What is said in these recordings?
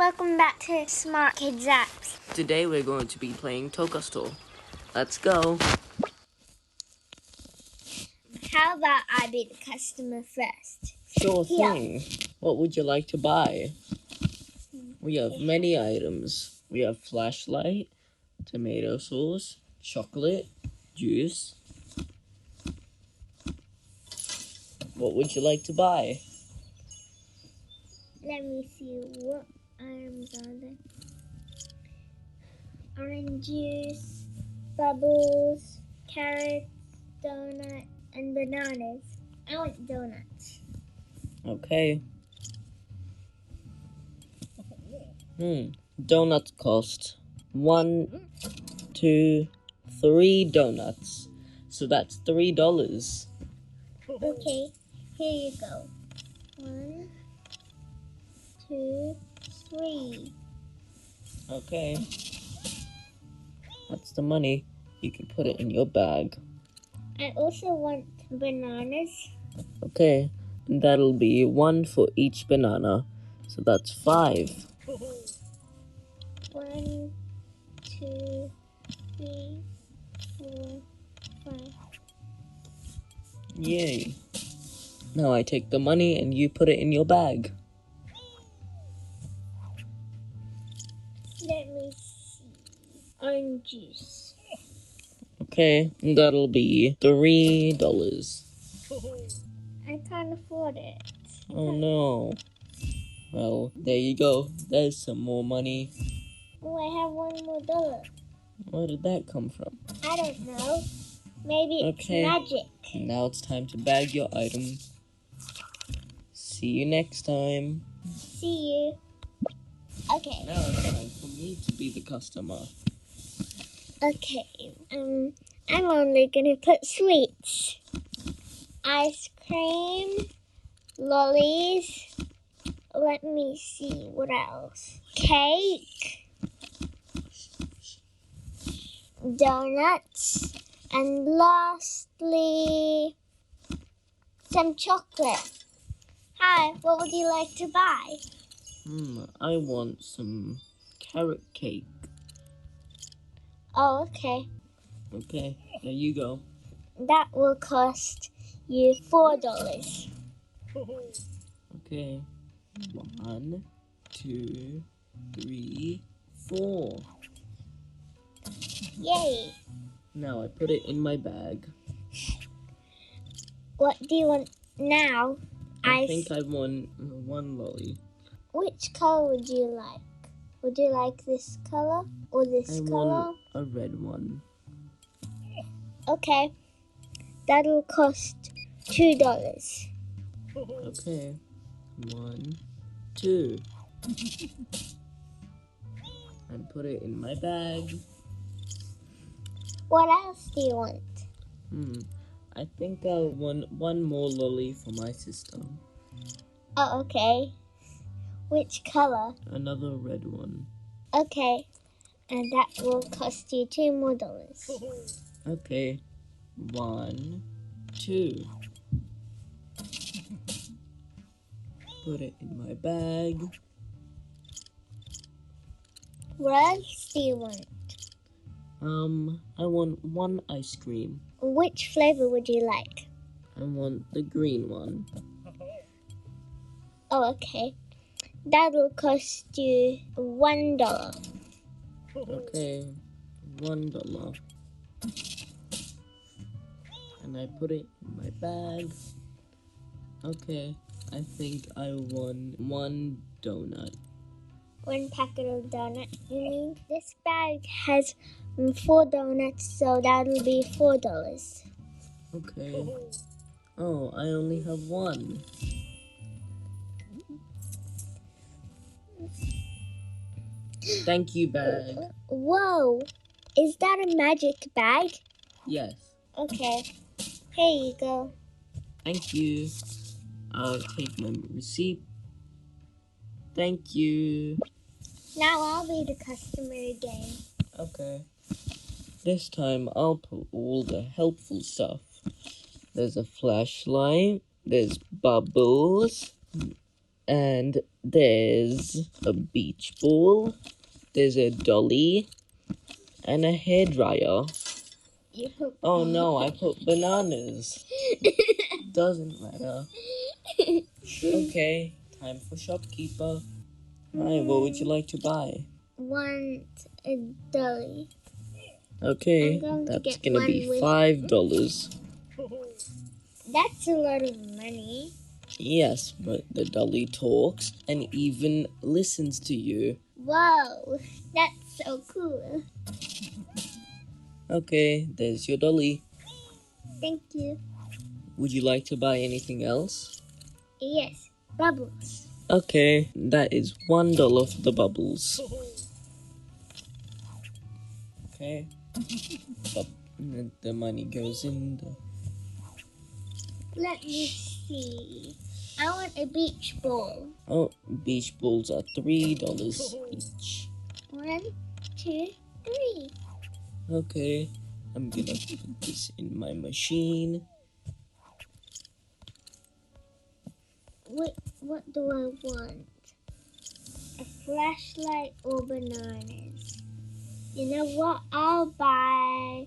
welcome back to Smart Kids Apps. Today we're going to be playing Toca Store. Let's go. How about I be the customer first? Sure thing. What would you like to buy? We have many items. We have flashlight, tomato sauce, chocolate, juice. What would you like to buy? Let me see what items are there. Orange juice, bubbles, carrots, donuts, and bananas. I want donuts. Okay. Donuts cost 1, 2, 3 donuts. So that's $3. Okay, here you go. 1, 2, 3. Okay. That's the money. You can put it in your bag. I also want bananas. Okay. And that'll be 1 for each banana. So that's 5. 1, 2, 3, 4, 5. Yay. Now I take the money and you put it in your bag. Let me see. Orange juice. Okay. And that'll be $3. I can't afford it. Oh no. Well, there you go. There's some more money. Oh, I have $1 more. Where did that come from? I don't know. Maybe it's Okay. magic. Now it's time to bag your item. See you next time. See you. Okay. Now it's time for me to be the customer. Okay. I'm only gonna put sweets. Ice cream, lollies. Let me see what else. Cake, donuts, and lastly, some chocolate. Hi, what would you like to buy? I want some carrot cake. Oh, okay. Okay, there you go. That will cost you $4. Okay. 1, 2, 3, 4. Yay. Now I put it in my bag. What do you want now? I think I want 1 lolly. Which color would you like? Would you like this color or this color? I want a red one. Okay. That'll cost $2. Okay. 1, 2. And put it in my bag. What else do you want? I think I want 1 more lolly for my sister. Oh, okay. Which color? Another red one. Okay. And that will cost you $2 more. Okay. 1, 2. Put it in my bag. What else do you want? I want 1 ice cream. Which flavor would you like? I want the green one. Oh, okay. That'll cost you $1. Okay. $1. And I put it in my bag. Okay. I think I won 1 donut. 1 packet of donuts, you mean? This bag has 4 donuts, so that'll be $4. Okay. Oh, I only have 1. Thank you, bag. Whoa! Is that a magic bag? Yes. Okay. Here you go. Thank you. I'll take my receipt. Thank you. Now I'll be the customer again. Okay. This time I'll put all the helpful stuff. There's a flashlight, there's bubbles, And there's a beach ball. There's a dolly. And a hairdryer. Oh no, I put bananas. Doesn't matter. Okay, time for shopkeeper. Hi, what would you like to buy? Want a dolly. Okay, I'm going to that's get gonna one be with- $5. That's a lot of money. Yes, but the dolly talks and even listens to you. Whoa, that's so cool. Okay, there's your dolly. Thank you. Would you like to buy anything else? Yes, bubbles. Okay, that is $1 for the bubbles. Okay. The money goes in the... Let me see. I want a beach ball. Oh, beach balls are $3 each. 1, 2, 3. Okay, I'm gonna put this in my machine. What do I want? A flashlight or bananas? You know what? I'll buy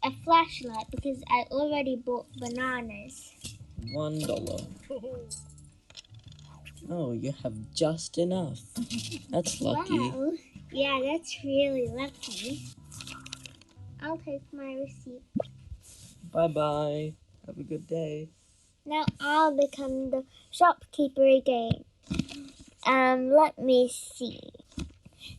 a flashlight because I already bought bananas. $1. Oh, you have just enough. That's lucky. Wow. Yeah, that's really lucky. I'll take my receipt. Bye-bye. Have a good day. Now I'll become the shopkeeper again. Let me see.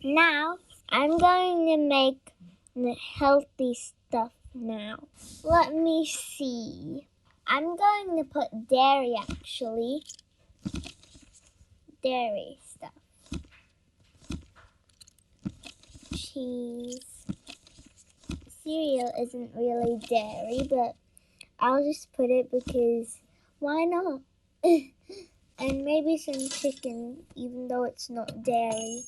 Now I'm going to make the healthy stuff now. Let me see. I'm going to put dairy actually. Dairy stuff. Cheese. Cereal isn't really dairy, but I'll just put it because why not? And maybe some chicken, even though it's not dairy.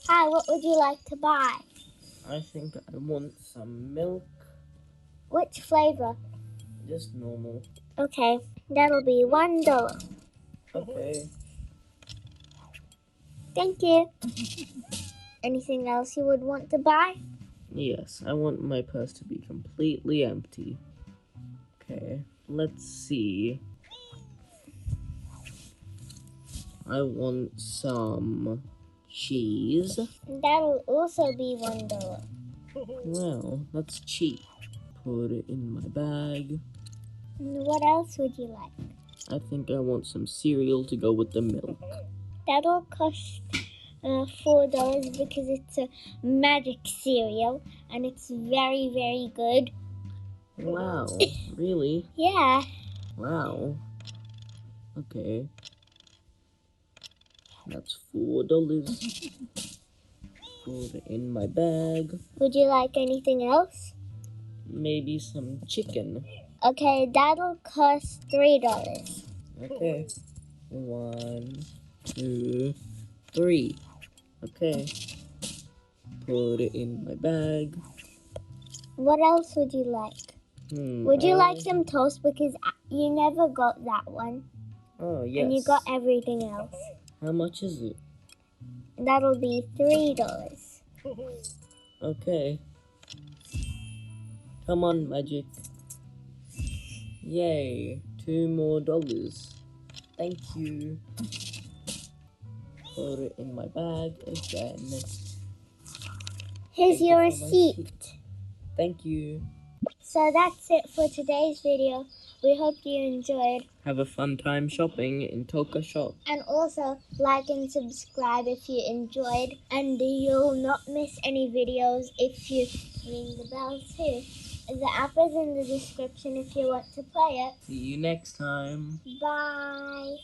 Hi, what would you like to buy? I think I want some milk. Which flavor? Just normal. Okay, that'll be $1. Okay. Thank you. Anything else you would want to buy? Yes, I want my purse to be completely empty. Okay, let's see. I want some cheese. That'll also be $1. Well, that's cheap. Put it in my bag. What else would you like? I think I want some cereal to go with the milk. That'll cost $4 because it's a magic cereal and it's very, very good. Wow, really? Yeah. Wow. Okay. That's $4. Put it in my bag. Would you like anything else? Maybe some chicken. Okay, that'll cost $3. Okay. 1, 2, 3. Okay. Put it in my bag. What else would you like? Would you like some toast because you never got that one? Oh, yes. And you got everything else. How much is it? That'll be $3. Okay. Come on, Magic. Yay. $2 more. Thank you. Put it in my bag again. Here's Thank you your for my receipt. receipt. Thank you. So that's it for today's video. We hope you enjoyed. Have a fun time shopping in Toca Shop. And also like and subscribe if you enjoyed. And you'll not miss any videos if you ring the bell too. The app is in the description if you want to play it. See you next time. Bye.